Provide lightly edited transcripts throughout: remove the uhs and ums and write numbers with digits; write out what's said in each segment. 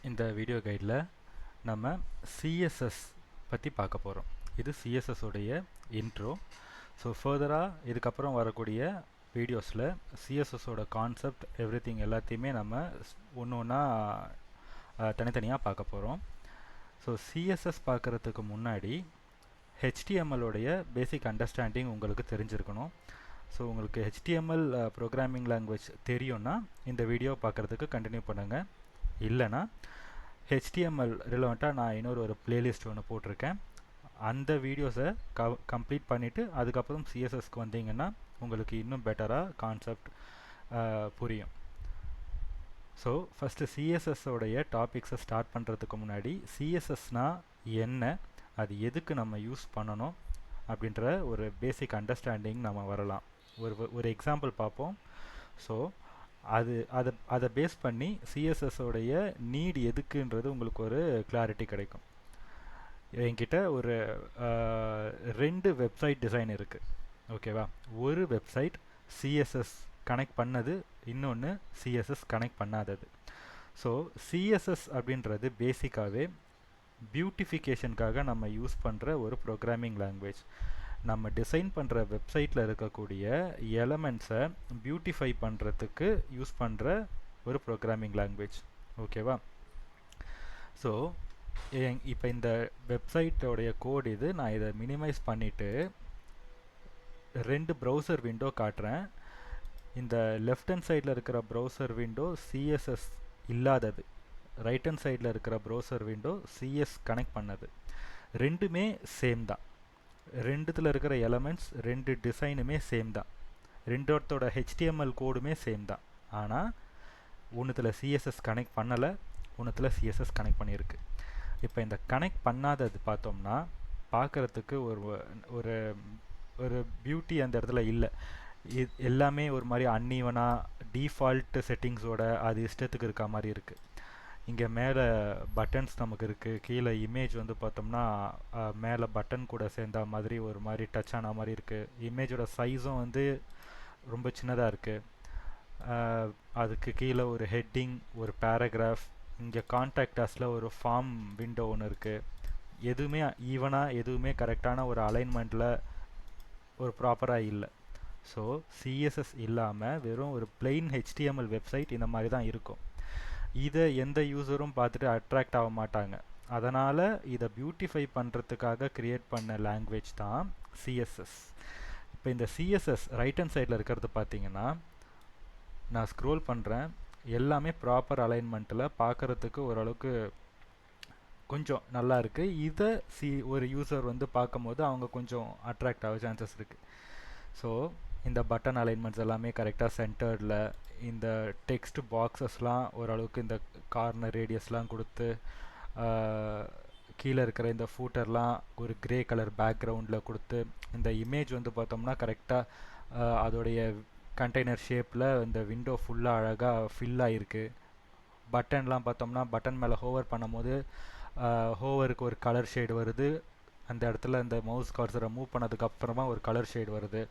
இந்த வீடியோ கைடில் நம்ம CSS பற்றி பார்க்க போகிறோம். இது CSS உடைய இன்ட்ரோ. ஸோ ஃபர்தராக இதுக்கப்புறம் வரக்கூடிய வீடியோஸில் CSSோட கான்செப்ட் எவ்ரிதிங் எல்லாத்தையுமே நம்ம ஒன்று ஒன்றா தனித்தனியாக பார்க்க போகிறோம். ஸோ CSS பார்க்குறதுக்கு முன்னாடி HTMLோடைய பேசிக் அண்டர்ஸ்டாண்டிங் உங்களுக்கு தெரிஞ்சிருக்கணும். ஸோ உங்களுக்கு HTML ப்ரோக்ராமிங் லாங்குவேஜ் தெரியும்னா இந்த வீடியோ பார்க்குறதுக்கு கண்டினியூ பண்ணுங்கள். இல்லைனா HTML ரிலவெண்ட்டாக நான் இன்னொரு பிளேலிஸ்ட் ஒன்று போட்டிருக்கேன். அந்த வீடியோஸை கம்ப்ளீட் பண்ணிவிட்டு அதுக்கப்புறம் CSSக்கு வந்தீங்கன்னா உங்களுக்கு இன்னும் பெட்டராக கான்செப்ட் புரியும். ஸோ ஃபஸ்ட்டு CSSோடைய டாபிக்ஸை ஸ்டார்ட் பண்ணுறதுக்கு முன்னாடி CSSனால் என்ன, அது எதுக்கு நம்ம யூஸ் பண்ணணும் அப்படின்ற ஒரு பேசிக் அண்டர்ஸ்டாண்டிங் நம்ம வரலாம். ஒரு எக்ஸாம்பிள் பார்ப்போம். ஸோ அதை பேஸ் பண்ணி CSSோடைய நீட் எதுக்குன்றது உங்களுக்கு ஒரு கிளாரிட்டி கிடைக்கும். என்கிட்ட ஒரு 2 வெப்சைட் டிசைன் இருக்குது, ஓகேவா? ஒரு வெப்சைட் CSS கனெக்ட் பண்ணது, இன்னொன்று CSS கனெக்ட் பண்ணாதது. ஸோ CSS அப்படின்றது பேசிக்காகவே பியூட்டிஃபிகேஷனுக்காக நம்ம யூஸ் பண்ணுற ஒரு ப்ரோக்ராமிங் லாங்குவேஜ். நம்ம டிசைன் பண்ணுற வெப்சைட்டில் இருக்கக்கூடிய எலமெண்ட்ஸை பியூட்டிஃபை பண்ணுறதுக்கு யூஸ் பண்ணுற ஒரு ப்ரோக்ராமிங் லாங்குவேஜ், ஓகேவா? ஸோ இப்போ இந்த வெப்சைட்டோடைய கோட் இது. நான் இதை மினிமைஸ் பண்ணிவிட்டு 2 ப்ரௌசர் விண்டோ காட்டுறேன். இந்த லெஃப்ட் ஹேண்ட் சைடில் இருக்கிற ப்ரௌசர் விண்டோ CSS இல்லாதது, ரைட் ஹேண்ட் சைடில் இருக்கிற ப்ரௌசர் விண்டோ CS கனெக்ட் பண்ணது. ரெண்டுமே சேம் தான். ரெண்டுத்தில் இருக்கிற எலமெண்ட்ஸ் 2 டிசைனுமே சேம் தான். ரெண்டோட HTML கோடுமே சேம் தான். ஆனால் ஒன்றுத்தில் CSS கனெக்ட் பண்ணலை, ஒன்றுத்தில் CSS கனெக்ட் பண்ணியிருக்கு. இப்போ இந்த கனெக்ட் பண்ணாதது பார்த்தோம்னா பார்க்குறதுக்கு ஒரு ஒரு பியூட்டி அந்த இடத்துல இல்லை. எல்லாமே ஒரு மாதிரி அன்ஈவனாக டிஃபால்ட் செட்டிங்ஸோட அது இஷ்டத்துக்கு இருக்க மாதிரி இருக்குது. இங்கே மேலே பட்டன்ஸ் நமக்கு இருக்குது, கீழே இமேஜ் வந்து பார்த்தோம்னா மேலே பட்டன் கூட சேர்ந்த மாதிரி ஒரு மாதிரி டச் ஆன மாதிரி இருக்குது. இமேஜோட சைஸும் வந்து ரொம்ப சின்னதாக இருக்குது. அதுக்கு கீழே ஒரு ஹெட்டிங், ஒரு பேராகிராஃப், இங்கே கான்டாக்ட் அஸில் ஒரு ஃபார்ம் விண்டோ ஒன்று இருக்குது. எதுவுமே ஈவனாக, எதுவுமே கரெக்டான ஒரு அலைன்மெண்ட்டில் ஒரு ப்ராப்பராக இல்லை. ஸோ CSS இல்லாமல் வெறும் ஒரு பிளெயின் HTML வெப்சைட் இந்த மாதிரி தான் இருக்கும். இதை எந்த யூஸரும் பார்த்துட்டு அட்ராக்ட் ஆக மாட்டாங்க. அதனால் இதை பியூட்டிஃபை பண்ணுறதுக்காக க்ரியேட் பண்ண லாங்குவேஜ் தான் CSS. இப்போ இந்த CSS ரைட் ஹேண்ட் சைடில் இருக்கிறது பார்த்தீங்கன்னா, நான் ஸ்க்ரோல் பண்ணுறேன், எல்லாமே ப்ராப்பர் அலைன்மெண்ட்டில் பார்க்குறதுக்கு ஓரளவுக்கு கொஞ்சம் நல்லா இருக்குது. இதை ஒரு யூஸர் வந்து பார்க்கும்போது அவங்க கொஞ்சம் அட்ராக்ட் ஆக சான்சஸ் இருக்குது. ஸோ இந்த பட்டன் அலைன்மெண்ட்ஸ் எல்லாமே கரெக்டாக சென்டர்டில், இந்த டெக்ஸ்ட் பாக்ஸஸ்லாம் ஓரளவுக்கு இந்த கார்னர் ரேடியஸ்லாம் கொடுத்து, கீழே இருக்கிற இந்த ஃபூட்டர்லாம் ஒரு கிரே கலர் பேக்ரவுண்டில் கொடுத்து, இந்த இமேஜ் வந்து பார்த்தோம்னா கரெக்டாக அதோடைய கண்டெய்னர் ஷேப்பில் இந்த விண்டோ ஃபுல்லாக அழகாக ஃபில் ஆகிருக்கு. பட்டன்லாம் பார்த்தோம்னா பட்டன் மேலே ஹோவர் பண்ணும்போது ஹோவருக்கு ஒரு கலர் ஷேடு வருது. அந்த இடத்துல இந்த மவுஸ் கர்சரை மூவ் பண்ணதுக்கப்புறமா ஒரு கலர் ஷேடு வருது.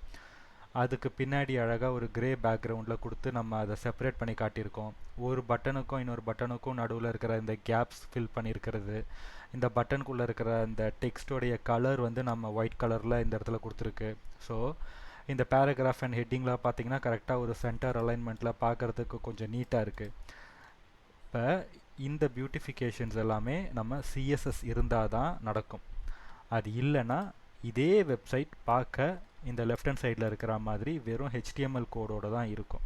அதுக்கு பின்னாடி அழகாக ஒரு கிரே பேக்ரவுண்டில் கொடுத்து நம்ம அதை செப்பரேட் பண்ணி காட்டியிருக்கோம். ஒரு பட்டனுக்கும் இன்னொரு பட்டனுக்கும் நடுவில் இருக்கிற இந்த கேப்ஸ் ஃபில் பண்ணியிருக்கிறது. இந்த பட்டனுக்குள்ளே இருக்கிற இந்த டெக்ஸ்டோடைய கலர் வந்து நம்ம ஒயிட் கலரில் இந்த இடத்துல கொடுத்துருக்கு. ஸோ இந்த பேராகிராஃப் அண்ட் ஹெட்டிங்லாம் பார்த்தீங்கன்னா கரெக்டாக ஒரு சென்டர் அலைன்மெண்ட்டில் பார்க்குறதுக்கு கொஞ்சம் நீட்டாக இருக்குது. இப்போ இந்த பியூட்டிஃபிகேஷன்ஸ் எல்லாமே நம்ம CSS இருந்தால் தான் நடக்கும். அது இல்லைன்னா இதே வெப்சைட் பார்க்க இந்த லெஃப்ட் ஹேண்ட் சைடில் இருக்கிற மாதிரி வெறும் HTML கோடோடு தான் இருக்கும்.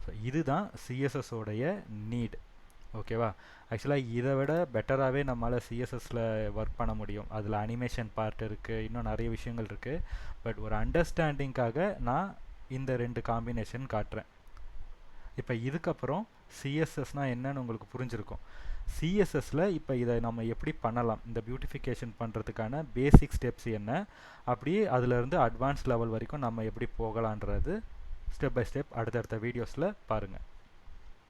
ஸோ இதுதான் CSSோடைய நீட், ஓகேவா? ஆக்சுவலாக இதை விட பெட்டராகவே நம்மளால் CSSல ஒர்க் பண்ண முடியும். அதில் அனிமேஷன் பார்ட் இருக்குது, இன்னும் நிறைய விஷயங்கள் இருக்குது. பட் ஒரு அண்டர்ஸ்டாண்டிங்காக நான் இந்த 2 காம்பினேஷன் காட்டுறேன். இப்போ இதுக்கப்புறம் CSSனால் என்னன்னு உங்களுக்கு புரிஞ்சிருக்கும். CSSல இப்போ இதை நம்ம எப்படி பண்ணலாம், இந்த பியூட்டிஃபிகேஷன் பண்ணுறதுக்கான பேசிக் ஸ்டெப்ஸ் என்ன, அப்படியே அதிலேருந்து அட்வான்ஸ் லெவல் வரைக்கும் நம்ம எப்படி போகலான்றது ஸ்டெப் பை ஸ்டெப் அடுத்தடுத்த வீடியோஸில் பாருங்கள்.